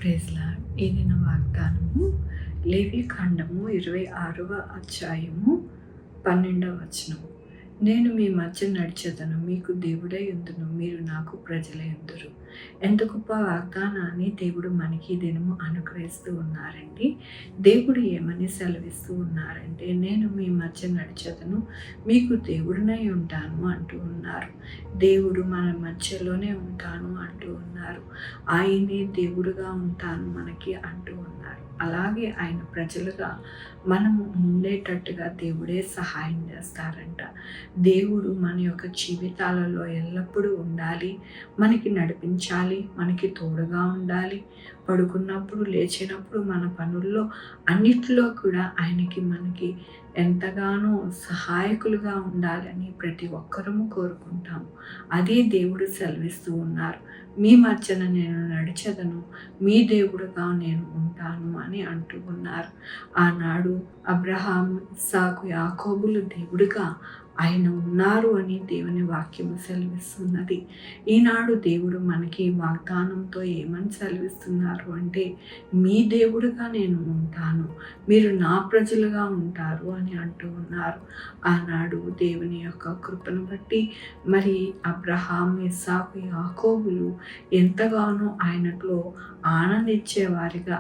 Praise lord. ఈ దిన వాగ్దానము లేవికాండము 26వ అధ్యాయము 12వ వచనము. నేను మీ మధ్య నడిచెదను, మీకు దేవుడై ఉందును, మీరు నాకు ప్రజలై ఉందురు. ఎంత గొప్ప వాగ్దానాన్ని దేవుడు మనకి ఈ దినము అనుగ్రహిస్తూ ఉన్నారండి. దేవుడు ఏమని సెలవిస్తూ ఉన్నారంటే, నేను మీ మధ్య నడిచెదను, మీకు దేవుడినై ఉంటాను అంటూ ఉన్నారు. దేవుడు మన మధ్యలోనే ఉంటాను అంటూ ఉన్నారు. ఆయనే దేవుడుగా ఉంటాను మనకి అంటూ ఉన్నారు. అలాగే ఆయన ప్రజలుగా మనము ఉండేటట్టుగా దేవుడే సహాయం చేస్తారంట. దేవుడు మన యొక్క జీవితాలలో ఎల్లప్పుడూ ఉండాలి, మనకి నడిపించాలి, మనకి తోడుగా ఉండాలి. పడుకున్నప్పుడు లేచినప్పుడు మన పనుల్లో అన్నిటిలో కూడా మనకి ఎంతగానో సహాయకులుగా ఉండాలని ప్రతి ఒక్కరము కోరుకుంటాము. అదే దేవుడు సెలవిస్తూ ఉన్నారు. మీ మధ్యన నేను నడిచెదను, మీ దేవుడుగా నేను ఉంటాను అని అంటూ ఉన్నారు. ఆనాడు అబ్రహాము, ఇస్సాకు, యాకోబులు దేవుడుగా ఆయన ఉన్నారు అని దేవుని వాక్యము సెలవిస్తున్నది. ఈనాడు దేవుడు మనకి వాగ్దానంతో ఏమని సెలవిస్తున్నారు అంటే, మీ దేవుడుగా నేను ఉంటాను, మీరు నా ప్రజలుగా ఉంటారు అని అంటూ ఉన్నారు. ఆనాడు దేవుని యొక్క కృపను బట్టి మరి అబ్రహాము, ఇస్సాకు, యాకోబులు ఎంతగానో ఆయనలో ఆనందించేవారిగా,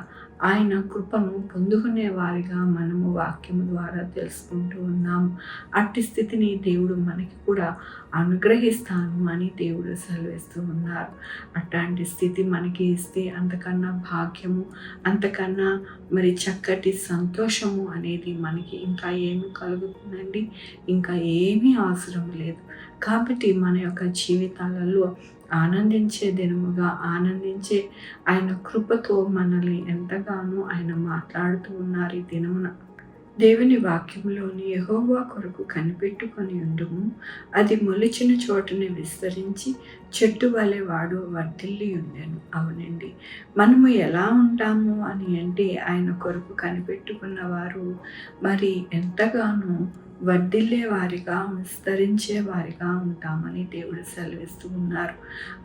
ఆయన కృపను పొందుకునేవారిగా మనము వాక్యము ద్వారా తెలుసుకుంటూ ఉన్నాము. అట్టి స్థితిని దేవుడు మనకి కూడా అనుగ్రహిస్తాను అని దేవుడు సెలవిస్తూ ఉన్నారు. అట్లాంటి స్థితి మనకి ఇస్తే అంతకన్నా భాగ్యము, అంతకన్నా మరి చక్కటి సంతోషము అనేది మనకి ఇంకా ఏమి కలుగుతుందండి? ఇంకా ఏమీ అవసరం లేదు. కాబట్టి మన యొక్క జీవితాలలో ఆనందించే దినముగా ఆనందించే ఆయన కృపతో మనల్ని ఎంతగానో ఆయన మాట్లాడుతూ ఉన్నారు ఈ దినమున. దేవుని వాక్యములోని యెహోవా కొరకు కనిపెట్టుకొని ఉండుము, అది మొలిచిన చోటుని విస్తరించి చెట్టు వలె వాడు వర్ధిల్లి ఉండెను. అవునండి, మనము ఎలా ఉంటాము అని అంటే, ఆయన కొరకు కనిపెట్టుకున్న వారు మరి ఎంతగానో వర్ధిల్లే వారిగా, విస్తరించే వారిగా ఉంటామని దేవుడు సెలవిస్తూ ఉన్నారు.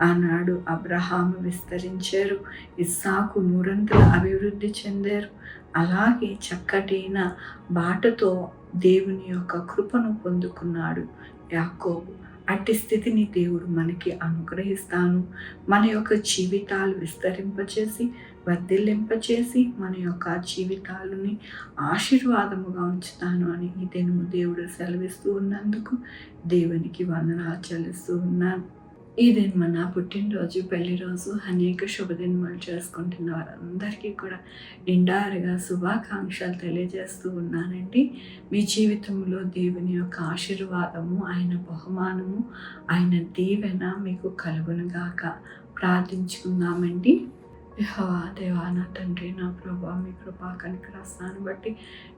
ఆనాడు అబ్రహాము విస్తరించారు, ఇస్సాకు నూరంతల అభివృద్ధి చెందారు. అలాగే చక్కటైన బాటతో దేవుని యొక్క కృపను పొందుకున్నాడు యాకోబు. అట్టి స్థితిని దేవుడు మనకి అనుగ్రహిస్తాను, మన యొక్క జీవితాలు విస్తరింపచేసి, వర్ధిల్లింపచేసి, మన యొక్క జీవితాలని ఆశీర్వాదముగా ఉంచుతాను అని ఈ దినము దేవుడు సెలవిస్తూ ఉన్నందుకు దేవునికి వందనాలు చెల్లిస్తూ ఉన్నాను. ఈ దినం నా పుట్టినరోజు, పెళ్లి రోజు, అనేక శుభదినములు చేసుకుంటున్న వారందరికీ కూడా నిండారుగా శుభాకాంక్షలు తెలియజేస్తూ ఉన్నానండి. మీ జీవితంలో దేవుని యొక్క ఆశీర్వాదము, ఆయన బహుమానము, ఆయన దీవెన మీకు కలుగునుగాక. ప్రార్థించుకుందామండి. యెహోవా దేవా, నా తండ్రి, నా ప్రభా, మీ కృపా కనికరాస్తాను బట్టి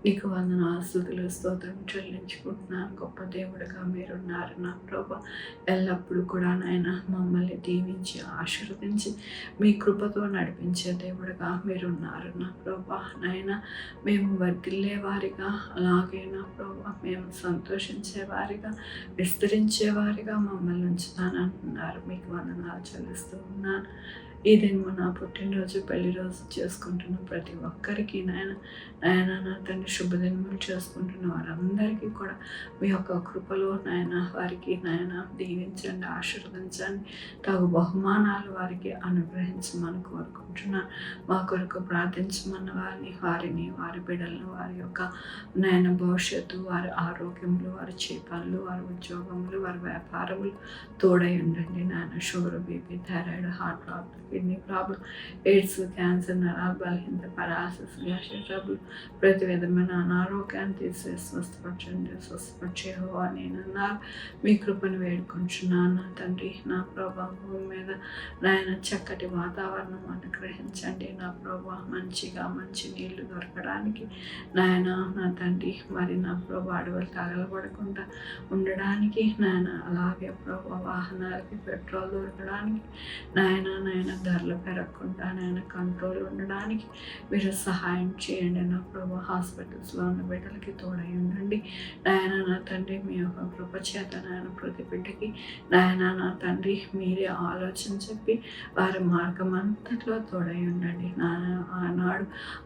నీకు వందనాలు, స్తుతులు, స్తోత్రం చెల్లించుకుంటున్నాను. గొప్ప దేవుడుగా మీరున్నారు నా ప్రభా. ఎల్లప్పుడూ కూడా నాయన మమ్మల్ని దీవించి ఆశీర్వదించి మీ కృపతో నడిపించే దేవుడుగా మీరున్నారు నా ప్రభా. నాయన మేము వర్ధిల్లే వారిగా, అలాగే నా ప్రభా మేము సంతోషించే వారిగా, విస్తరించే వారిగా మమ్మల్ని ఉంచుతానంటున్నారు. మీకు వందనాలు చెల్లిస్తూ ఉన్నాను. ఈ దినము నా పుట్టినరోజు, పెళ్లి రోజు చేసుకుంటున్న ప్రతి ఒక్కరికి నాయన నా తండ్రి శుభదినములు చేసుకుంటున్న వారందరికీ కూడా మీ యొక్క కృపలో నాయన వారికి నాయన దీవించండి, ఆశీర్వదించండి, తగు బహుమానాలు వారికి అనుగ్రహించమని కోరుకుంటున్నాను. మా కొరకు ప్రార్థించమన్న వారిని, వారి బిడ్డలను, వారి యొక్క నాయన భవిష్యత్తు, వారి ఆరోగ్యములు, వారి పనులు, వారి ఉద్యోగములు, వారి వ్యాపారములు తోడై ఉండండి నాయన. Sugar, BP, thyroid, heart problem, kidney problem, AIDS, cancer, నరాల బలహీనత, పరాలసిస్, గ్యాస్ట్రిక్ ట్రబుల్, ప్రతి విధమైన అనారోగ్యాన్ని తీసేసి స్వస్థపరిచే యెహోవా నేనన్నారు. మీ కృపను వేడుకుంటున్నాను నా తండ్రి. నా ప్రభా, భూమి మీద నాయన చక్కటి వాతావరణం అనుగ్రహించండి నా ప్రభా. మంచి నీళ్లు దొరకడానికి నాయన నా తండ్రి, మరి నా ప్రభా అడవులు తగలబడకుండా ఉండడానికి నాయన, అలాగే ప్రభా వాహనాలకి పెట్రోల్ దొరకడానికి నాయన ధరలు పెరగకుండా నాయన కంట్రోల్ ఉండడానికి మీరు సహాయం చేయండి నా ప్రభు. హాస్పిటల్స్లో ఉన్న బిడ్డలకి తోడై ఉండండి నాయన. నా తండ్రి మీ యొక్క కృప చేత నాయన ప్రతి బిడ్డకి నాయన నా తండ్రి మీరే ఆలోచన చెప్పి వారి మార్గం అంతట్లో తోడై ఉండండి నాయన. ఆనాడు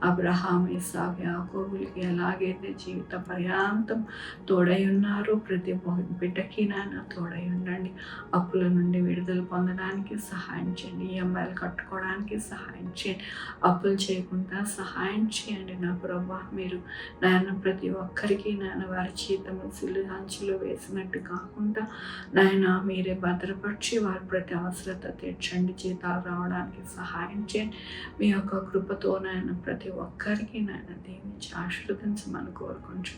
అబ్రహాం, ఇస్సాకు, యాకోబులకి ఎలాగైతే జీవిత పర్యాంతం తోడై ఉన్నారు, ప్రతి బిడ్డకి నాయన తోడై ఉండండి. అప్పుల నుండి విడుదల పొందడానికి సహాయం చేయండి, ఈఎంఐలు కట్టుకోవడానికి సహాయం చేయండి, అప్పులు చేయకుండా సహాయం చేయండి నా ప్రభా. మీరు నాయన ప్రతి ఒక్కరికి నాయన వారి జీతము సిల్లు సంచులు వేసినట్టు కాకుండా నాయన మీరే భద్రపరిచి వారి ప్రతి అవసరత తీర్చండి, జీతాలు రావడానికి సహాయం చేయండి. మీ యొక్క కృపతో నాయన ప్రతి ఒక్కరికి నాయన దీవించి ఆశీర్వదించమని కోరుకుంటూ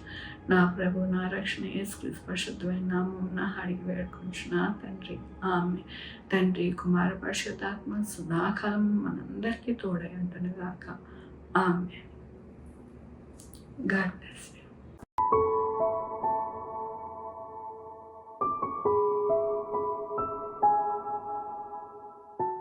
నా ప్రభు నా రక్షణ యేసుక్రీస్తు పరిశుద్ధమైన నామమున అడిగి వేడుకుంటున్నా తండ్రి, ఆమె. తండ్రి, కుమార, పరిశుద్ధాత్మ సదాకాలం మనందరికీ తోడై ఉంటును గాక. ఆమె. God bless.